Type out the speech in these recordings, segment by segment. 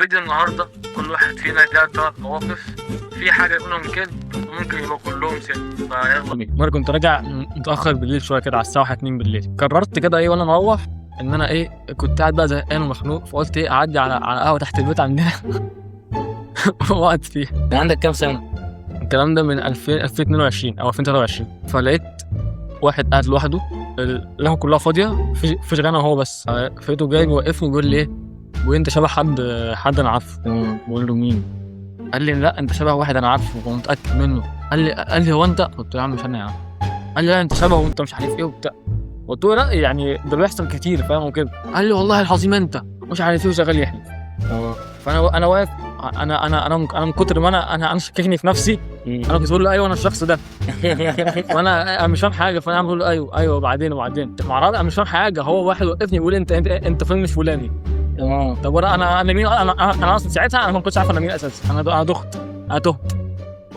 فيديو النهارده كل واحد فينا جاب 3 مواقف، في حاجه منهم كذب وممكن يبقوا كلهم صدق. فيلا. مرة كنت راجع متأخر بالليل شوية كده على الساعة 2 بالليل. قررت كده وانا مروح ان انا كنت قاعد بقى زهقان ومخنوق، فقلت اعدي على قهوة تحت البيت عندنا واقعد فيها. كان عندك كام سنة؟ الكلام ده من 2022 او 2023. فلقيت واحد قاعد لوحده، القهوة كلها فاضية، مفيش غير انا وهو بس. فلقيته جاي بيوقفني بيقول لي بيقول انت شبه حد انا عارفه. بقول له مين؟ قال لي لا انت شبه واحد انا عارفه ومتأكد منه. قال لي هو انت؟ قلت له يا عم مش انا يا عم. قال لي لا انت شبهه وانت مش عارف ايه وبتاع. قلت له لا يعني ده بيحصل كتير فاهم وكده. قال لي والله العظيم انت مش عارف ايه وشغال يحلف. فانا واقف، انا من كتر ما انا شاككني في نفسي. انا كنت بقول له ايوه انا الشخص ده وانا مش فاهم حاجه. فانا بقول له ايوه وبعدين انا مش فاهم حاجه. هو واحد وقفني بيقول انت فين مش فلاني. طب انا مين؟ انا اصلا ساعتها انا ما كنتش عارف انا مين اساسا. انا تهت.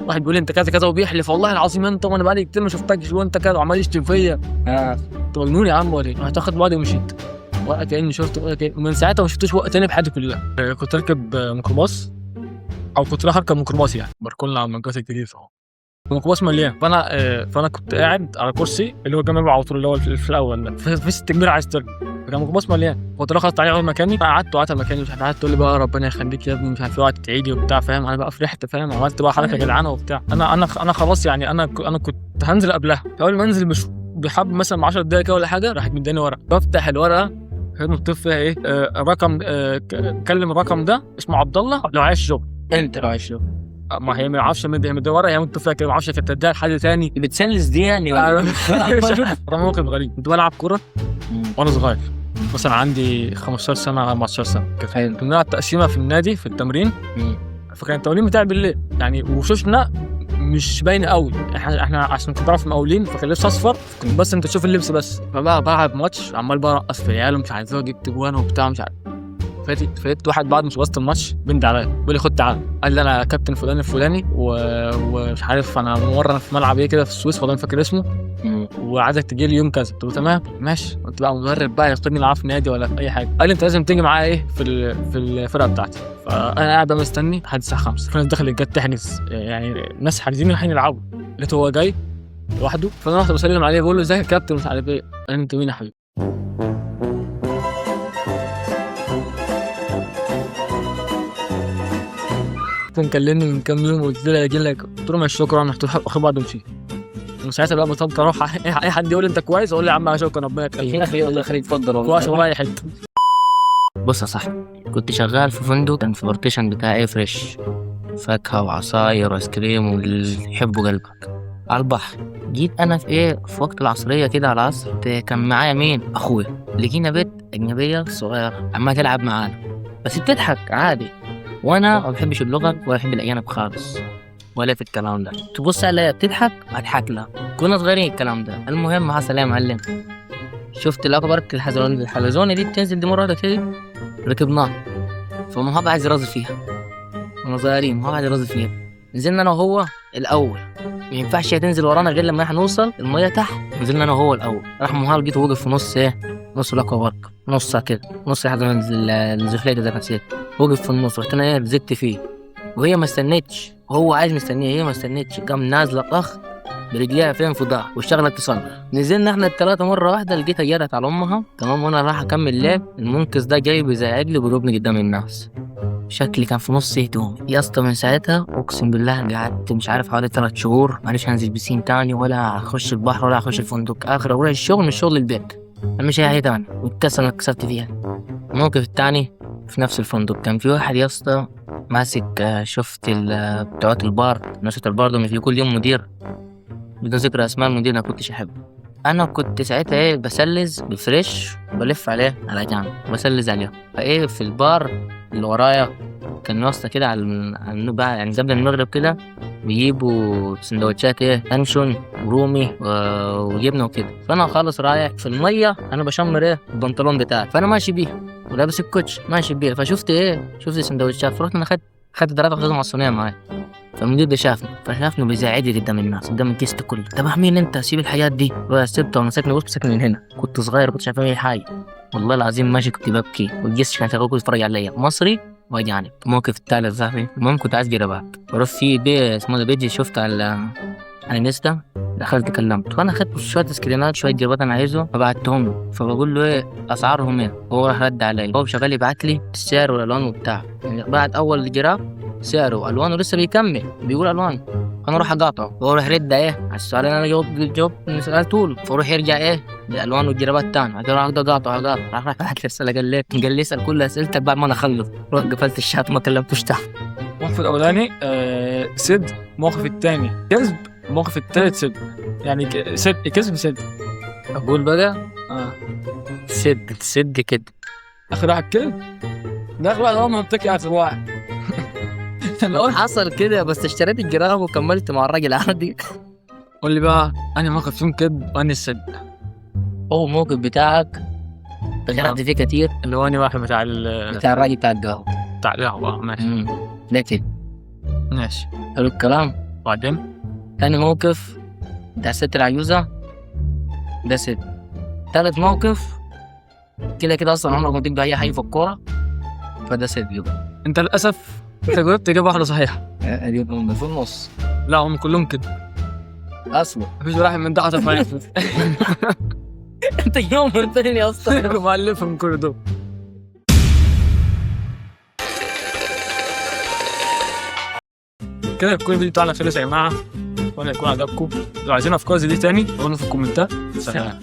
واحد بيقول لي انت كذا كذا وبيحلف والله العظيم انت، وانا بقالي كتير ما شفتكش وانت كذا، وعمال يشتم فيا. انت مجنون يا عم ولا ايه؟ رحت اخد بعضي ومشيت، ولا كاني شفت ولا كاني. ومن ساعتها ما شفتوش وقت تاني في حياتي كلها. كنت راكب ميكروباص، او كنت رايح اركب ميكروباص يعني بركلنا على المنجات الجديد اهو. الميكروباص مليان، فانا كنت قاعد على كرسي اللي هو جنب على طول، اللي هو في الاول ده، في ست كبير عايز تركب. فكان الميكروباص مليان، كنت رخصت عليه اول مكاني. قعدت مكاني، مش قعدت تقول لي بقى ربنا يخليك يا ابني مش عارف ايه، وقعدت تعيدي وبتاع فاهم. انا بقى فرحت فاهم، عملت بقى حركه جدعانه وبتاع. انا خلاص يعني انا كنت هنزل قبلها. اول ما انزل مش بحب مثلا 10 دقايق كده ولا حاجه، راحت مداني ورقه. بفتح الورقه كان مكتوب فيها رقم، كلم الرقم ده اسمه عبد الله لو عايز شغل. انت لو عايش له ما هي ما اعرفش من ورقه، هي مكتوب فيها كده، ما اعرفش كانت تديها لحد تاني. بتسلس دي يعني ده موقف غريب. كنت بلعب كوره وانا صغير، مثلا عندي 15 سنه 14 سنه كده. حلو. كنا بنلعب تقسيمه في النادي في التمرين. فكان التمرين بتاعي بالليل يعني، وشوشنا مش باينه قوي. احنا عشان كنا في مقاولين، فكان لبس اصفر، كنت بس انت تشوف اللبس بس. فبقى بلعب ماتش عمال برقص في العيال ومش عارف ايه، جبت جوان وبتاع مش عارف. فاتت واحد بعد ما خلصت الماتش بند عليا بيقول لي خد تعالى. قال لي انا كابتن فلان الفلاني ومش عارف انا مره في ملعب ايه كده في السويس والله ما فاكر اسمه، وعايزك تجي لي يوم كذا. قلت له تمام ماشي. قلت بقى مدرب بقى ياخدني معاه في نادي ولا في اي حاجه. قال لي انت لازم تيجي معايا في الفرقه بتاعتي. فانا قاعد بقى مستني لحد الساعه 5. في ناس دخلت جت تحجز، يعني ناس حاجزين رايحين يلعبوا. لقيته هو جاي لوحده، فانا رحت بسلم عليه بقول له ازيك يا كابتن مش عارف ايه. قال لي انت مين يا حبيبي؟ كان كلمني من كام يوم وقلت له اجي لك. قلت له ماشي شكرا. رحت واخد بعض ومشيت. ومن ساعتها بقى بطلت اروح اي حد يقول لي انت كويس اقول له يا عم شكرا ربنا يخليك. الله يخليك اتفضل والله. كويس والله اي حته. بص يا صاحبي، كنت شغال في فندق، كان في بارتيشن بتاع فريش، فاكهة وعصاير وايس كريم واللي يحبه قلبك على البحر. جيت انا في وقت العصرية كده على العصر، كان معايا مين؟ اخويا. لقينا بنت اجنبية صغيرة عمالة تلعب معانا بس بتضحك عادي، وانا ما بحبش اللغة ولا بحب الاجانب خالص ولا في الكلام ده. تبص عليها بتضحك اضحك لها. كنا صغيرين الكلام ده. المهم حصل ايه يا معلم؟ شفت الاكبر الحلزونة دي بتنزل دي مرة واحدة كده، ركبناها. فما هو عايز يرازي فيها، وانا صغيرين ما هو عايز يرازي فيها. نزلنا انا وهو الاول، ما ينفعش تنزل ورانا غير لما احنا نوصل الميه تحت. نزلنا انا وهو الاول. راح مهار لقيته وقف في نص الاكوا بارك، نصها كده، نص لحد ما الزفلية ده نسيت. وقف في النص، رحت انا زدت فيه وهي ما استنتش، وهو عايز مستنيه، هي ما استنتش. قام نازله طخ برجليها فين في ظهر واشتغلت تصرخ. نزلنا احنا الثلاثه مره واحده، لقيتها جرت على امها تمام، وانا راح اكمل لعب. المنقذ ده جاي بيزعق لي وبيضربني قدام الناس، شكلي كان في نص هدومي يا اسطى. من ساعتها اقسم بالله قعدت مش عارف حوالي 3 شهور معلش هنزل بسين تاني ولا اخش البحر ولا اخش الفندق. اخر اروح الشغل من شغل البيت، مش اي حاجه تاني. والكسر انا اتكسرت فيها. الموقف التاني في نفس الفندق، كان في واحد يا اسطى ماسك، شفت بتوع البار، ناس البار دول في كل يوم مدير، بدون ذكر اسماء المدير، انا كنتش احبه. انا كنت ساعتها بسلز بالفريش وبلف عليه على جنب وبسلز عليه. في البار اللي ورايا كان واسطة كده على النبع، يعني قبل المغرب كده بيجيبوا سندوتشات لانشون ورومي وجبنه وكده. فانا خالص رايح في الميه، انا بشمر البنطلون بتاعي، فانا ماشي بيه ولابس الكوتش ماشي بيه. فشفت شفت السندوتشات، فرحت انا خدت 3 خدهم على الصينيه معايا. فالمدير ده فشافني بيزعجني قدام الناس قدام الكيس ده كله. طب مين انت؟ سيب الحاجات دي. سبته وانا ساكن من هنا، كنت صغير كنت شايف اي حاجه والله العظيم. ماشي كنت ببكي والجيش كان شغال كنت يتفرج عليا. مصري وجعني. الموقف الثالث صاحبي، المهم كنت عايز جرابات، بروح في اسمه ده بيجي، شفت على انستا، دخلت كلمت، وانا اخدت شويه سكرينات شويه جرابات انا عايزه فبعتهم له، فبقول له ايه اسعارهم ايه، هو راح رد علي، هو شغال يبعت لي السعر والالوان وبتاع، يعني بعد اول جراب سعره والوانه لسه بيكمل بيقول الوان، انا اروح اقاطعه وهو راح يرد ايه على السؤال اللي انا جاوب سالته له، فروح يرجع ايه الالوان والجرابات تاني، بعد كده راح اقاطعه راح بعت لي رساله قال لي اسال كل اسئلتك بعد ما انا اخلص، رحت قفلت الشات ما كلمتوش تاني. الموقف الاولاني صدق، الموقف الثاني كذب، الموقف الثالث صدق، يعني صدق كذب صدق. اقول بقى اه صدق كده. اخر واحد كذب، ده اخر واحد هو منطقي اخر واحد. حصل كده بس اشتريت الجراب وكملت مع الراجل عادي. قول لي بقى انا موقف فيهم كذب واني الصدق. هو الموقف بتاعك غلطت فيه كتير، اللي هو اني واحد بتاع بتاع الراجل بتاع القهوة. بتاع القهوة. ماشي ده كده ماشي حلو الكلام. بعدين تاني موقف بتاع الست العجوزة، ده ست. تالت موقف كده كده اصلا عمرك ما تبقى اي حاجة في الكورة، فده ست يبقى. انت للاسف انت جاوبت اجابة واحدة صحيحة. دي في النص. لا هم كلهم كده اصلا مفيش واحد من تحت صحيح. انت يوم الثاني اصلا مؤلفهم كل دول. كده يكون الفيديو بتاعنا خلص يا جماعة، وانا يكون عجبكم. لو عايزين افكار زي دي تاني قولوا في الكومنتات. سلام.